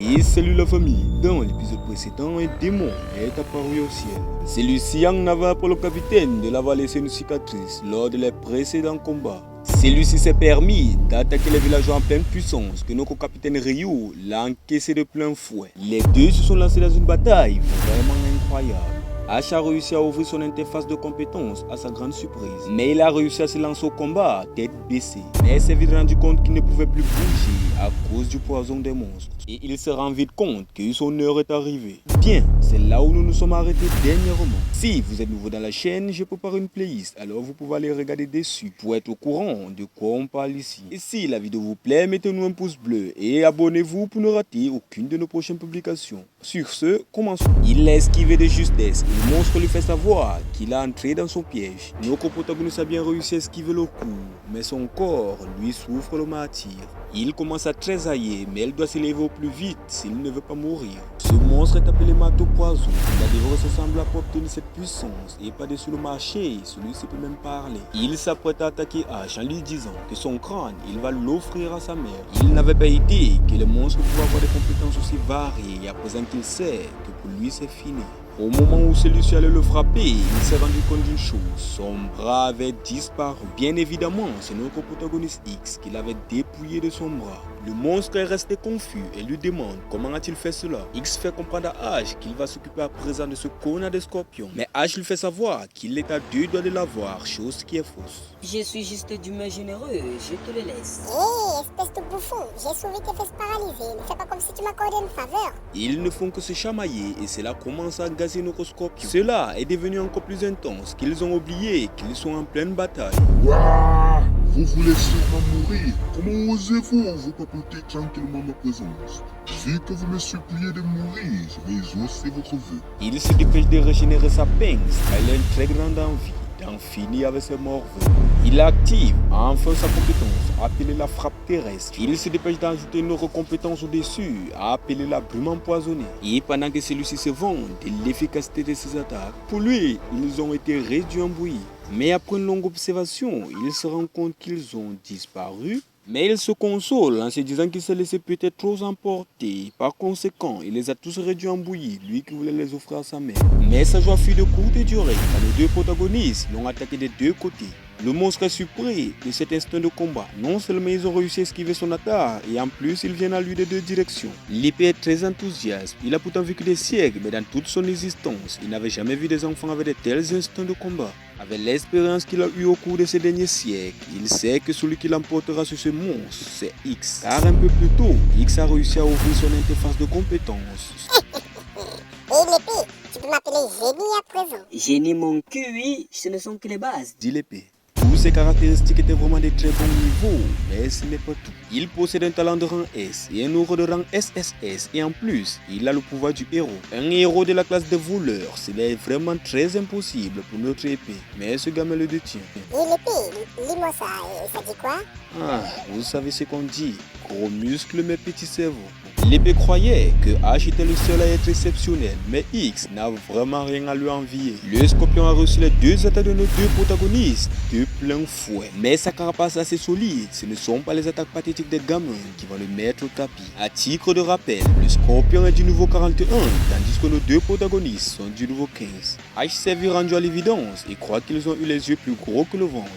Et salut la famille, dans l'épisode précédent, un démon est apparu au ciel. Celui-ci en avait pour le capitaine de laver laissé une cicatrice lors de les précédents combats. Celui-ci s'est permis d'attaquer les villageois en pleine puissance que notre capitaine Ryu l'a encaissé de plein fouet. Les deux se sont lancés dans une bataille vraiment incroyable. Ash a réussi à ouvrir son interface de compétences à sa grande surprise. Mais il a réussi à se lancer au combat tête baissée. Mais il s'est vite rendu compte qu'il ne pouvait plus bouger à cause du poison des monstres. Et il se rend vite compte que son heure est arrivée. Bien, c'est là où nous nous sommes arrêtés dernièrement. Si vous êtes nouveau dans la chaîne, je prépare une playlist, alors vous pouvez aller regarder dessus pour être au courant de quoi on parle ici. Et si la vidéo vous plaît, mettez-nous un pouce bleu et abonnez-vous pour ne rater aucune de nos prochaines publications. Sur ce, commençons. Il l'a esquivé de justesse. Le monstre lui fait savoir qu'il a entré dans son piège. Notre protagoniste a bien réussi à esquiver le coup, mais son corps lui souffre le martyre. Il commence à tressailler, mais elle doit s'élever au plus vite s'il ne veut pas mourir. Ce monstre est appelé Marteau Poison. Il a dévoré ce semblable pour obtenir cette puissance et par-dessus le marché, celui-ci peut même parler. Il s'apprête à attaquer Ash en lui disant que son crâne, il va l'offrir à sa mère. Il n'avait pas idée que le monstre pouvait avoir des compétences aussi variées à présent qu'il sait que pour lui c'est fini. Au moment où celui-ci allait le frapper, il s'est rendu compte d'une chose, son bras avait disparu. Bien évidemment, c'est notre protagoniste X qui l'avait dépouillé de son bras. Le monstre est resté confus et lui demande comment a-t-il fait cela. X fait comprendre à Ash qu'il va s'occuper à présent de ce connard de scorpion. Mais Ash lui fait savoir qu'il est à 2 doigts de l'avoir, chose qui est fausse. Je suis juste d'humain généreux, je te le laisse. Hé, espèce de bouffon, j'ai sauvé tes fesses paralysées. Ne fais pas comme si tu m'accordais une faveur. Ils ne font que se chamailler et cela commence à gazer notre scorpion. Cela est devenu encore plus intense qu'ils ont oublié qu'ils sont en pleine bataille. Waouh! Vous voulez sûrement mourir. Comment osez-vous vous papoter tranquillement ma présence? Vu que vous me suppliez de mourir, je vais exaucer votre vœu. Il se dépêche de régénérer sa pince. Elle a une très grande envie d'en finir avec ses morveux. Il active enfin sa compétence, appelée la frappe terrestre. Il se dépêche d'ajouter une autre compétence au-dessus, appelée la brume empoisonnée. Et pendant que celui-ci se vante de l'efficacité de ses attaques, pour lui, ils ont été réduits en bouillie. Mais après une longue observation, il se rend compte qu'ils ont disparu. Mais il se console en se disant qu'il s'est laissé peut-être trop emporter. Par conséquent, il les a tous réduits en bouillie, lui qui voulait les offrir à sa mère. Mais sa joie fut de courte durée, car les deux protagonistes l'ont attaqué des deux côtés. Le monstre est surpris de cet instinct de combat. Non seulement ils ont réussi à esquiver son attaque, et en plus ils viennent à lui de deux directions. L'épée est très enthousiaste. Il a pourtant vécu des siècles, mais dans toute son existence, il n'avait jamais vu des enfants avec de tels instincts de combat. Avec l'expérience qu'il a eue au cours de ces derniers siècles, il sait que celui qui l'emportera sur ce monstre, c'est X. Car un peu plus tôt, X a réussi à ouvrir son interface de compétences. Hé l'épée, tu peux m'appeler génie à présent. Génie mon QI, ce ne sont que les bases. Dit l'épée. Toutes ces caractéristiques étaient vraiment de très bons niveaux, mais ce n'est pas tout. Il possède un talent de rang S et un autre de rang SSS, et en plus, il a le pouvoir du héros. Un héros de la classe des voleurs, c'est vraiment très impossible pour notre épée, mais ce gamin le détient. Hé l'épée, lis-moi ça, et ça dit quoi? Ah, vous savez ce qu'on dit, gros muscles mais petit cerveau. L'épée croyait que Ash était le seul à être exceptionnel, mais X n'a vraiment rien à lui envier. Le scorpion a reçu les deux attaques de nos deux protagonistes de plein fouet. Mais sa carapace assez solide, ce ne sont pas les attaques pathétiques des gamins qui vont le mettre au tapis. À titre de rappel, le scorpion est du niveau 41, tandis que nos deux protagonistes sont du niveau 15. Ash s'est vu rendu à l'évidence et croit qu'ils ont eu les yeux plus gros que le ventre.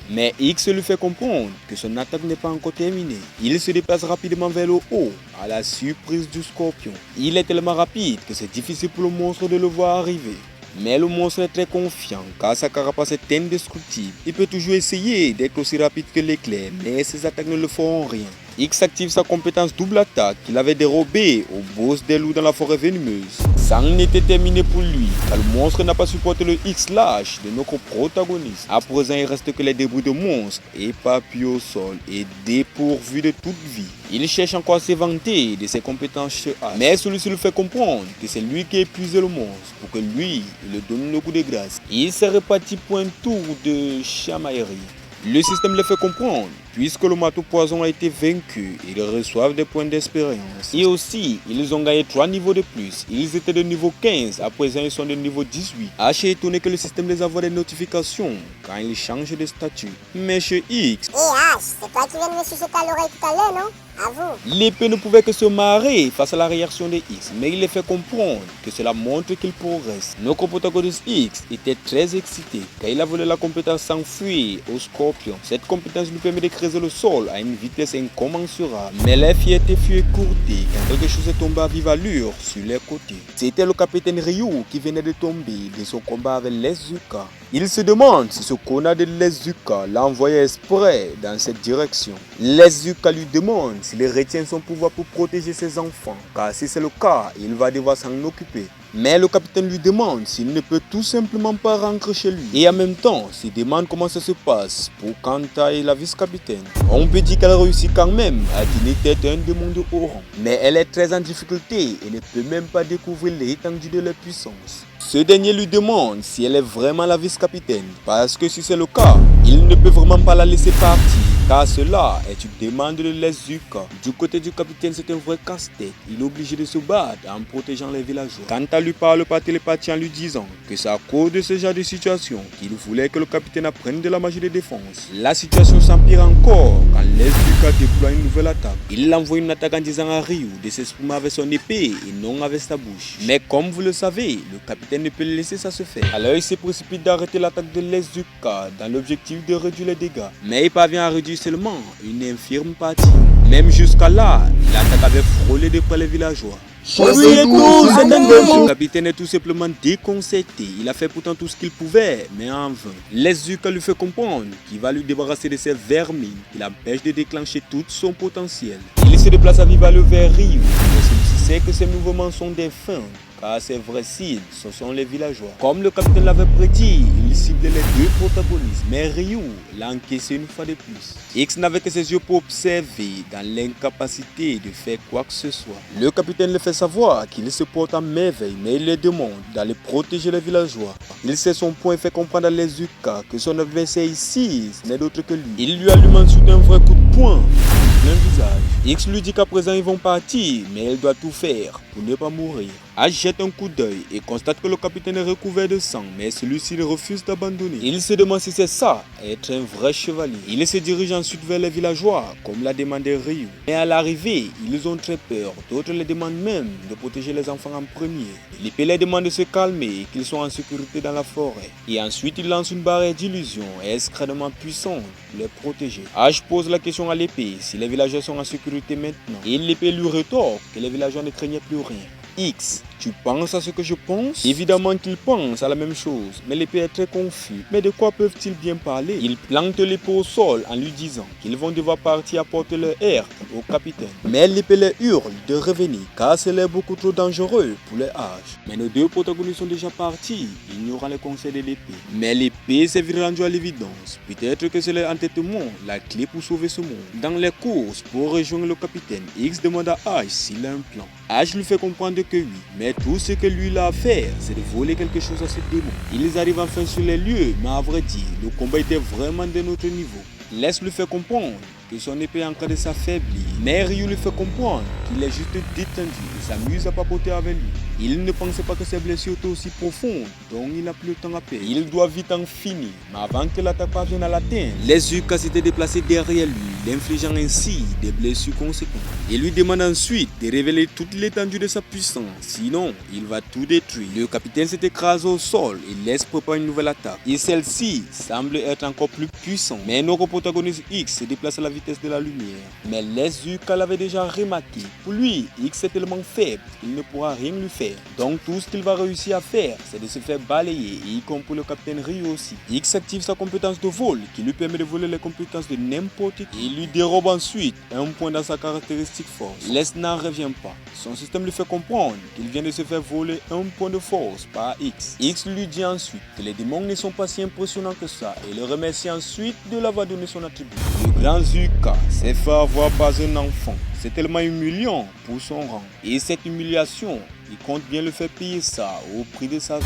Mais X lui fait comprendre que son attaque n'est pas encore terminée. Il se déplace rapidement vers le haut, à la surprise du scorpion. Il est tellement rapide que c'est difficile pour le monstre de le voir arriver. Mais le monstre est très confiant car sa carapace est indestructible. Il peut toujours essayer d'être aussi rapide que l'éclair, mais ses attaques ne le feront rien. X active sa compétence double attaque qu'il avait dérobée au boss des loups dans la forêt venimeuse. Ça en était terminé pour lui, car le monstre n'a pas supporté le X-Lash de notre protagoniste. À présent, il reste que les débris de monstre, éparpillés au sol et dépourvus de toute vie. Il cherche encore à se vanter de ses compétences chez Ash, mais celui-ci lui fait comprendre que c'est lui qui a épuisé le monstre pour que lui, il le donne le coup de grâce. Il s'est reparti pour un tour de chamaillerie. Le système lui fait comprendre puisque le marteau poison a été vaincu, ils reçoivent des points d'expérience. Et aussi, ils ont gagné 3 niveaux de plus. Ils étaient de niveau 15, à présent ils sont de niveau 18. H est étonné que le système les envoie des notifications quand ils changent de statut. Mais chez X, H, c'est toi qui viens de me chuchoter à l'oreille tout à l'heure, non? À vous. l'épée ne pouvait que se marrer face à la réaction de X, mais il les fait comprendre que cela montre qu'il progresse. Notre protagoniste X était très excité car il a volé la compétence s'enfuir au scorpion. Cette compétence lui permet de creuser le sol à une vitesse incommensurable. Mais la fierté fut écourtée quand quelque chose est tombé à vive allure sur les côtés. C'était le capitaine Ryu qui venait de tomber de son combat avec les Zuka. Il se demande si ce connard de les Zuka l'a envoyé exprès dans cette direction. Les Zuka lui demande s'il retient son pouvoir pour protéger ses enfants, car si c'est le cas, il va devoir s'en occuper. Mais le capitaine lui demande s'il ne peut tout simplement pas rentrer chez lui. Et en même temps, se demande comment ça se passe pour Kanta et la vice-capitaine. On peut dire qu'elle réussit quand même à dîner tête un démon de haut rang. Mais elle est très en difficulté et ne peut même pas découvrir l'étendue de leur puissance. Ce dernier lui demande si elle est vraiment la vice-capitaine, parce que si c'est le cas, il ne peut vraiment pas la laisser partir, car cela est une demande de les Zuka. Du côté du capitaine, c'est un vrai casse-tête. Il est obligé de se battre en protégeant les villageois. Kanta lui parle par télépathie en lui disant que c'est à cause de ce genre de situation qu'il voulait que le capitaine apprenne de la magie de défense. La situation s'empire encore quand les Zuka déploient une nouvelle attaque. Il envoie une attaque en disant à Ryu de s'exprimer avec son épée et non avec sa bouche. Mais comme vous le savez, le capitaine ne peut laisser ça se faire. Alors il se précipite d'arrêter l'attaque de les Zuka dans l'objectif de réduire les dégâts. Mais il parvient à réduire seulement une infirme partie. Même jusqu'à là, l'attaque avait frôlé de près les villageois. Le capitaine est tout simplement déconcerté. Il a fait pourtant tout ce qu'il pouvait, mais en vain. Les Zuka lui fait comprendre qu'il va lui débarrasser de ses vermines qui l'empêchent de déclencher tout son potentiel. Il se déplace à vive allure vers Ryu, mais celui-ci sait que ces mouvements sont des fins, car ses vrais cibles, ce sont les villageois. Comme le capitaine l'avait prédit, il ciblait les deux protagonistes, mais Ryu l'a encaissé une fois de plus. X n'avait que ses yeux pour observer, dans l'incapacité de faire quoi que ce soit. Le capitaine le fait savoir qu'il se porte à merveille, mais il les demande d'aller protéger les villageois. Il sait son point et fait comprendre à les Zuka que son adversaire ici n'est d'autre que lui. Il lui allume ensuite un vrai coup de poing en plein visage. X lui dit qu'à présent ils vont partir, mais elle doit tout faire pour ne pas mourir. H jette un coup d'œil et constate que le capitaine est recouvert de sang, mais celui-ci refuse d'abandonner. Il se demande si c'est ça, être un vrai chevalier. Il se dirige ensuite vers les villageois, comme l'a demandé Ryu. Mais à l'arrivée, ils ont très peur. D'autres les demandent même de protéger les enfants en premier. L'épée les demande de se calmer et qu'ils sont en sécurité dans la forêt. Et ensuite, il lance une barrière d'illusion extrêmement puissante pour les protéger. H pose la question à l'épée si les villageois sont en sécurité maintenant. Et l'épée lui rétorque que les villageois ne craignaient plus rien. X, tu penses à ce que je pense? Évidemment qu'il pense à la même chose, mais l'épée est très confus. Mais de quoi peuvent-ils bien parler? Il plante l'épée au sol en lui disant qu'ils vont devoir partir apporter leur air au capitaine. Mais l'épée les hurle de revenir, car c'est l'air beaucoup trop dangereux pour les haches. Mais nos deux protagonistes sont déjà partis, ignorant les conseils de l'épée. Mais l'épée s'est vite rendue à l'évidence. Peut-être que c'est l'entêtement, la clé pour sauver ce monde. Dans les courses pour rejoindre le capitaine, X demande à H s'il a un plan. H lui fait comprendre que oui, mais tout ce que lui a à faire, c'est de voler quelque chose à ce démon. Ils arrivent enfin sur les lieux, mais à vrai dire, le combat était vraiment de notre niveau. Les lui fait comprendre que son épée est en train de s'affaiblir, mais Ryu lui fait comprendre qu'il est juste détendu et s'amuse à papoter avec lui. Il ne pensait pas que ses blessures étaient aussi profondes, donc il n'a plus le temps à perdre. Il doit vite en finir, mais avant que l'attaque parvienne à l'atteindre, les Zuka s'étaient déplacés derrière lui, l'infligeant ainsi des blessures conséquentes. Il lui demande ensuite de révéler toute l'étendue de sa puissance, sinon il va tout détruire. Le capitaine s'est écrasé au sol et laisse préparer une nouvelle attaque. Et celle-ci semble être encore plus puissante, mais notre protagoniste X se déplace à la vitesse de la lumière. Mais les Zuka l'avaient déjà remarqué. Pour lui, X est tellement faible qu'il ne pourra rien lui faire. Donc tout ce qu'il va réussir à faire, c'est de se faire balayer, y compris le capitaine Ryu aussi. X active sa compétence de vol, qui lui permet de voler les compétences de n'importe qui. Il lui dérobe ensuite un point dans sa caractéristique force. Les n'en revient pas. Son système lui fait comprendre qu'il vient de se faire voler un point de force par X. X lui dit ensuite que les démons ne sont pas si impressionnants que ça et le remercie ensuite de l'avoir donné son attribut. Le grand Zuka s'est fait avoir par un enfant. C'est tellement humiliant pour son rang. Et cette humiliation, il compte bien le faire payer ça au prix de sa vie.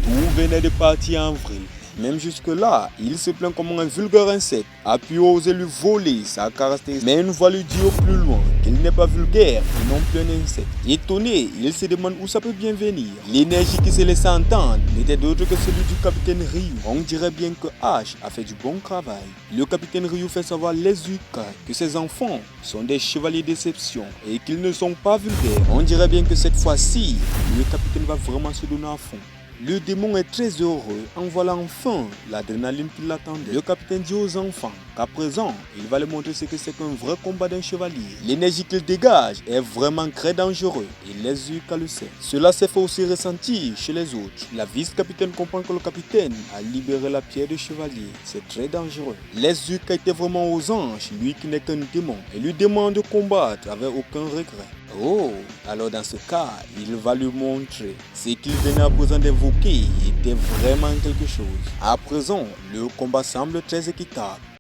Tout venait de partir en vrille. Même jusque-là, il se plaint comme un vulgaire insecte a pu oser lui voler sa caractéristique. Mais une voix lui dit au plus loin qu'il n'est pas vulgaire et non plus un insecte. Étonné, il se demande où ça peut bien venir. L'énergie qui se laissait entendre n'était d'autre que celui du capitaine Ryu. On dirait bien que H a fait du bon travail. Le capitaine Ryu fait savoir les Zuka que ses enfants sont des chevaliers d'exception et qu'ils ne sont pas vulgaires. On dirait bien que cette fois-ci, le capitaine va vraiment se donner à fond. Le démon est très heureux en voilà enfin l'adrénaline qui l'attendait. Le capitaine dit aux enfants qu'à présent, il va leur montrer ce que c'est qu'un vrai combat d'un chevalier. L'énergie qu'il dégage est vraiment très dangereux et les Yuka le savent. Cela s'est fait aussi ressentir chez les autres. La vice-capitaine comprend que le capitaine a libéré la pierre de chevalier. C'est très dangereux. Les Yuka étaient vraiment aux anges, lui qui n'est qu'un démon, et lui demande de combattre avec aucun regret. Oh, alors dans ce cas, il va lui montrer ce qu'il venait à présent d'évoquer était vraiment quelque chose. À présent, le combat semble très équitable.